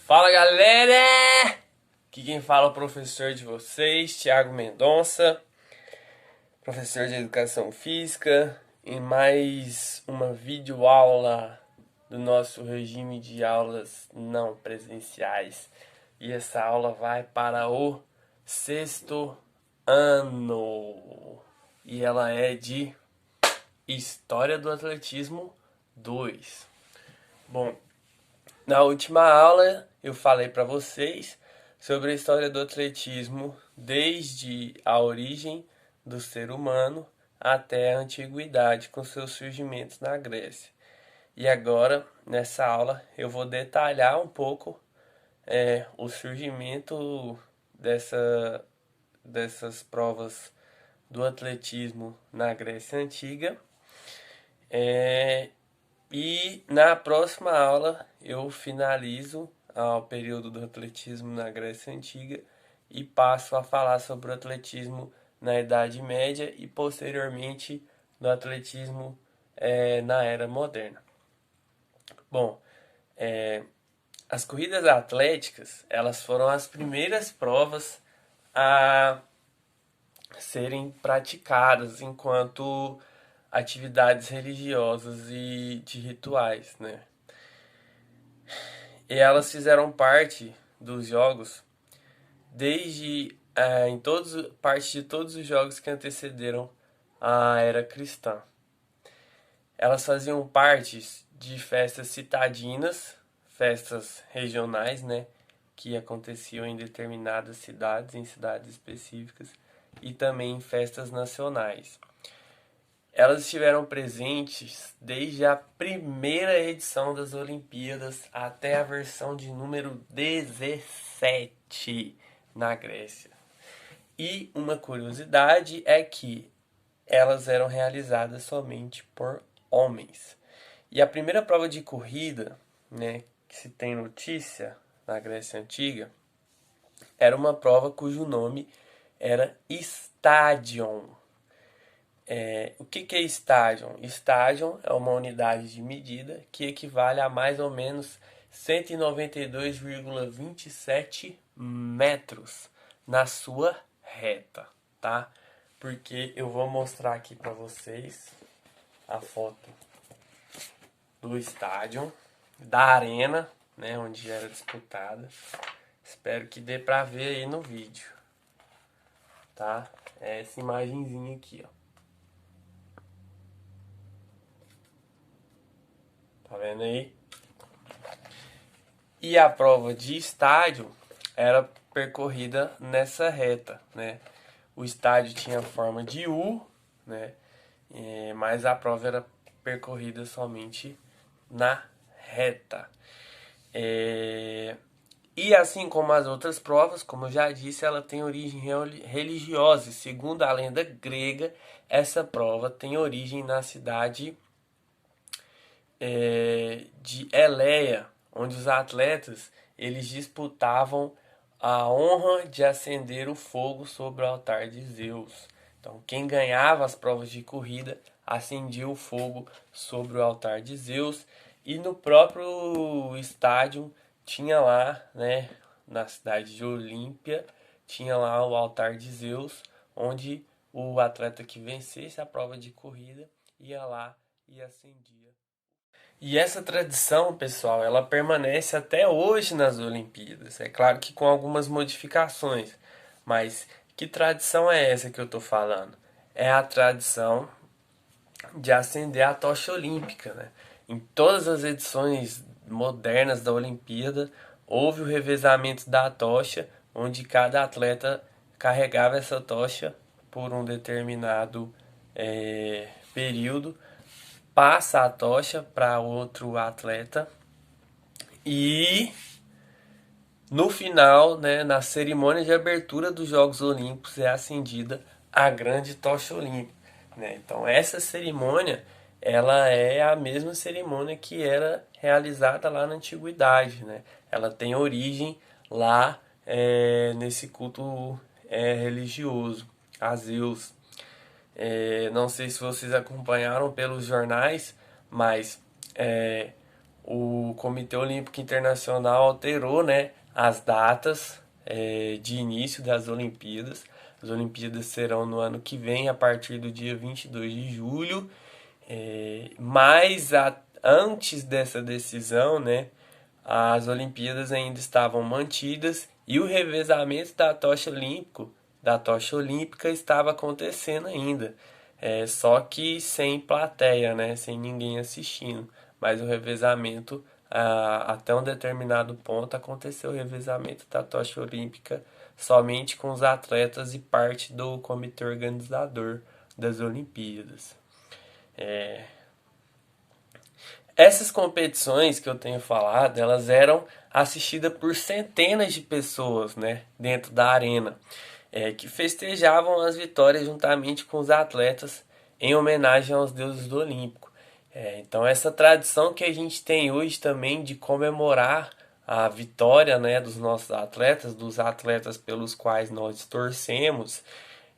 Fala galera! Aqui quem fala é o professor de vocês, Thiago Mendonça, professor de Educação Física, em mais uma videoaula do nosso regime de aulas não presenciais. E essa aula vai para o sexto ano. E ela é de História do Atletismo 2. Bom, na última aula eu falei para vocês sobre a história do atletismo desde a origem do ser humano até a antiguidade com seus surgimentos na Grécia. E agora, nessa aula, eu vou detalhar um pouco o surgimento dessas provas do atletismo na Grécia Antiga. E na próxima aula eu finalizo o período do atletismo na Grécia Antiga e passo a falar sobre o atletismo na Idade Média e posteriormente no atletismo na Era Moderna. Bom, as corridas atléticas elas foram as primeiras provas a serem praticadas enquanto atividades religiosas e de rituais, né? E elas fizeram parte dos jogos desde parte de todos os jogos que antecederam a era cristã. Elas faziam parte de festas citadinas, festas regionais, né, que aconteciam em determinadas cidades, em cidades específicas, e também em festas nacionais. Elas estiveram presentes desde a primeira edição das Olimpíadas até a versão de número 17 na Grécia. E uma curiosidade é que elas eram realizadas somente por homens. E a primeira prova de corrida, né, que se tem notícia na Grécia Antiga, era uma prova cujo nome era Stadion. O que é estádio? Estádio é uma unidade de medida que equivale a mais ou menos 192,27 metros na sua reta, tá? Porque eu vou mostrar aqui para vocês a foto do estádio, da arena, né, onde era disputada. Espero que dê para ver aí no vídeo, tá? É essa imagenzinha aqui, ó. Tá vendo aí? E a prova de estádio era percorrida nessa reta, né? O estádio tinha forma de U, né? Mas a prova era percorrida somente na reta. E assim como as outras provas, como eu já disse, ela tem origem religiosa. E segundo a lenda grega, essa prova tem origem na cidade de Eleia, onde os atletas eles disputavam a honra de acender o fogo sobre o altar de Zeus. Então, quem ganhava as provas de corrida acendia o fogo sobre o altar de Zeus, e no próprio estádio tinha lá, né, na cidade de Olímpia, tinha lá o altar de Zeus, onde o atleta que vencesse a prova de corrida ia lá e acendia. E essa tradição, pessoal, ela permanece até hoje nas Olimpíadas. É claro que com algumas modificações. Mas que tradição é essa que eu estou falando? É a tradição de acender a tocha olímpica, né? Em todas as edições modernas da Olimpíada, houve o revezamento da tocha, onde cada atleta carregava essa tocha por um determinado período, passa a tocha para outro atleta e no final, né, na cerimônia de abertura dos Jogos Olímpicos é acendida a grande tocha olímpica, né? Então essa cerimônia ela é a mesma cerimônia que era realizada lá na antiguidade, né? Ela tem origem lá nesse culto religioso a Zeus. Não sei se vocês acompanharam pelos jornais, mas o Comitê Olímpico Internacional alterou, né, as datas de início das Olimpíadas. As Olimpíadas serão no ano que vem, a partir do dia 22 de julho. Antes dessa decisão, né, as Olimpíadas ainda estavam mantidas e o revezamento da tocha olímpica estava acontecendo ainda. Só que sem plateia, né, sem ninguém assistindo. Mas o revezamento, até um determinado ponto, aconteceu o revezamento da tocha olímpica somente com os atletas e parte do comitê organizador das Olimpíadas. Essas competições que eu tenho falado, elas eram assistidas por centenas de pessoas, né, dentro da arena, que festejavam as vitórias juntamente com os atletas em homenagem aos deuses do Olímpico. Então essa tradição que a gente tem hoje também de comemorar a vitória, né, dos nossos atletas, dos atletas pelos quais nós torcemos,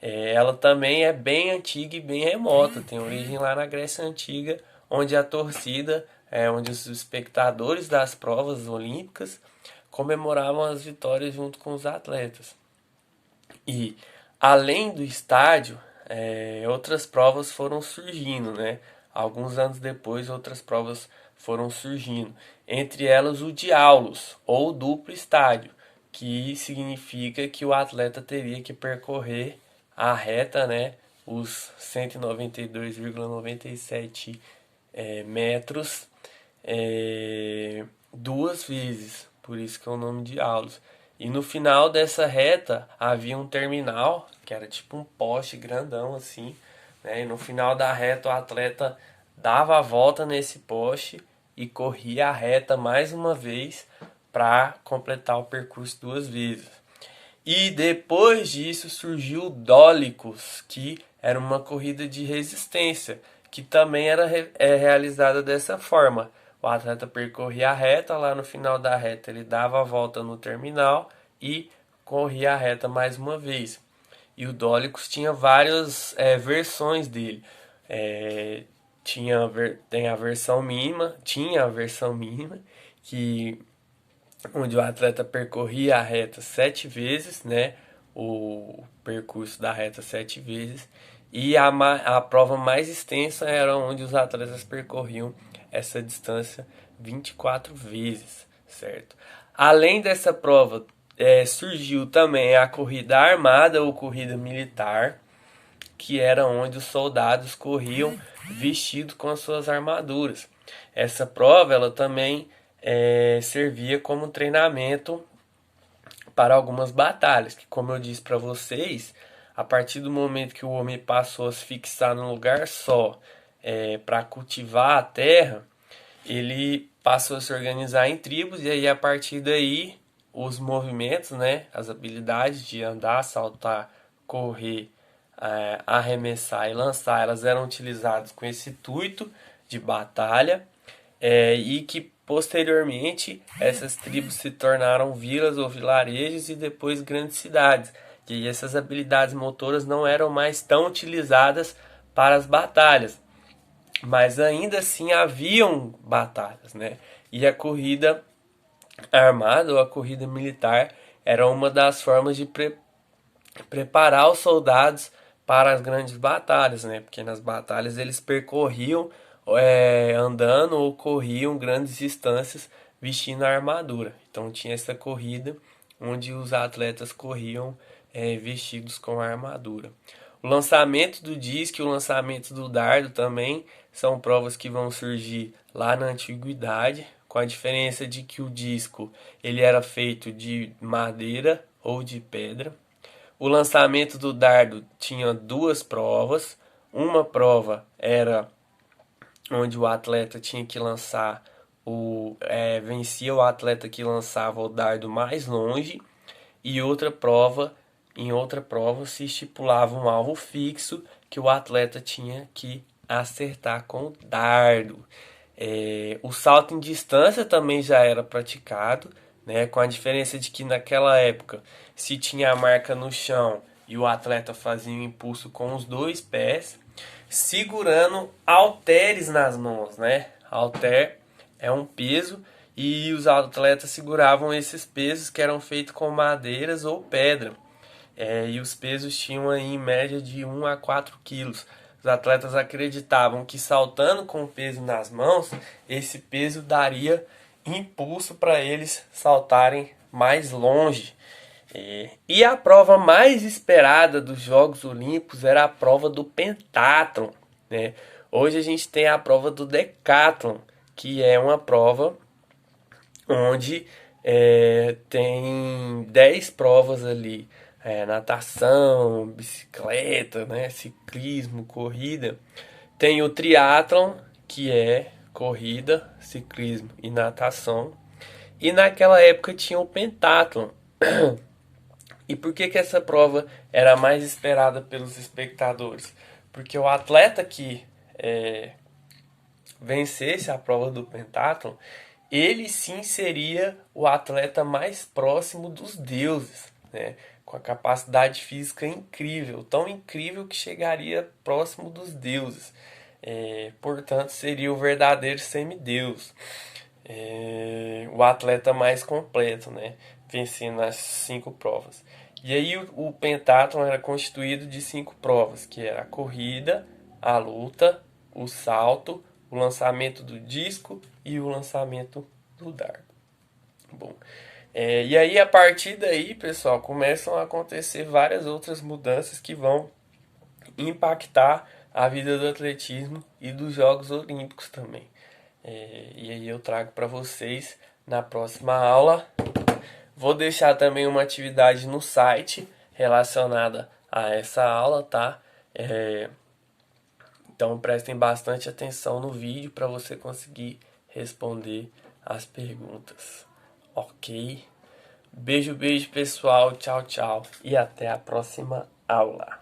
ela também é bem antiga e bem remota. Tem origem lá na Grécia Antiga, onde a torcida, onde os espectadores das provas olímpicas comemoravam as vitórias junto com os atletas. E além do estádio, outras provas foram surgindo, né? Alguns anos depois, outras provas foram surgindo. Entre elas o diaulos, ou duplo estádio, que significa que o atleta teria que percorrer a reta, né? Os 192,97 metros duas vezes. Por isso que é o nome de aulos. E no final dessa reta havia um terminal, que era tipo um poste grandão assim, né? E no final da reta o atleta dava a volta nesse poste e corria a reta mais uma vez para completar o percurso duas vezes. E depois disso surgiu o Dólicos, que era uma corrida de resistência, que também era realizada dessa forma. O atleta percorria a reta, lá no final da reta ele dava a volta no terminal e corria a reta mais uma vez. E o Dólicos tinha várias versões dele. Tinha a versão mínima, que onde o atleta percorria a reta 7 vezes, né? O percurso da reta 7 vezes. E a prova mais extensa era onde os atletas percorriam essa distância 24 vezes, certo? Além dessa prova, surgiu também a corrida armada ou corrida militar, que era onde os soldados corriam vestidos com as suas armaduras. Essa prova ela também servia como treinamento para algumas batalhas, que como eu disse para vocês, a partir do momento que o homem passou a se fixar num lugar só para cultivar a terra, ele passou a se organizar em tribos e aí a partir daí os movimentos, né, as habilidades de andar, saltar, correr, arremessar e lançar, elas eram utilizadas com esse intuito de batalha, e que posteriormente essas tribos se tornaram vilas ou vilarejos e depois grandes cidades. E essas habilidades motoras não eram mais tão utilizadas para as batalhas, mas ainda assim haviam batalhas, né? E a corrida armada ou a corrida militar era uma das formas de preparar os soldados para as grandes batalhas, né? Porque nas batalhas eles percorriam andando ou corriam grandes distâncias vestindo a armadura. Então tinha essa corrida onde os atletas corriam vestidos com a armadura. O lançamento do disco e o lançamento do dardo também são provas que vão surgir lá na antiguidade, com a diferença de que o disco ele era feito de madeira ou de pedra. O lançamento do dardo tinha duas provas. Uma prova era onde o atleta tinha que lançar vencia o atleta que lançava o dardo mais longe, e em outra prova se estipulava um alvo fixo que o atleta tinha que acertar com o dardo. O salto em distância também já era praticado, né, com a diferença de que naquela época se tinha a marca no chão e o atleta fazia um impulso com os dois pés, segurando halteres nas mãos, né? Halter é um peso e os atletas seguravam esses pesos que eram feitos com madeiras ou pedra. E os pesos tinham aí, em média de 1 a 4 quilos. Os atletas acreditavam que saltando com o peso nas mãos, esse peso daria impulso para eles saltarem mais longe. E a prova mais esperada dos Jogos Olímpicos era a prova do pentathlon, né? Hoje a gente tem a prova do decathlon, que é uma prova onde tem 10 provas ali. Natação, bicicleta, né, ciclismo, corrida. Tem o triatlon, que é corrida, ciclismo e natação. E naquela época tinha o pentathlon. E por que essa prova era mais esperada pelos espectadores? Porque o atleta que vencesse a prova do pentathlon, ele sim seria o atleta mais próximo dos deuses, né? Com a capacidade física incrível, tão incrível que chegaria próximo dos deuses. Portanto, seria o verdadeiro semideus. O atleta mais completo, né? Vencendo as 5 provas. E aí o pentathlon era constituído de 5 provas, que era a corrida, a luta, o salto, o lançamento do disco e o lançamento do dardo. Bom, e aí a partir daí, pessoal, começam a acontecer várias outras mudanças que vão impactar a vida do atletismo e dos Jogos Olímpicos também. E aí eu trago para vocês na próxima aula. Vou deixar também uma atividade no site relacionada a essa aula, tá? Então prestem bastante atenção no vídeo para você conseguir responder as perguntas. Ok? Beijo, beijo pessoal, tchau, tchau e até a próxima aula.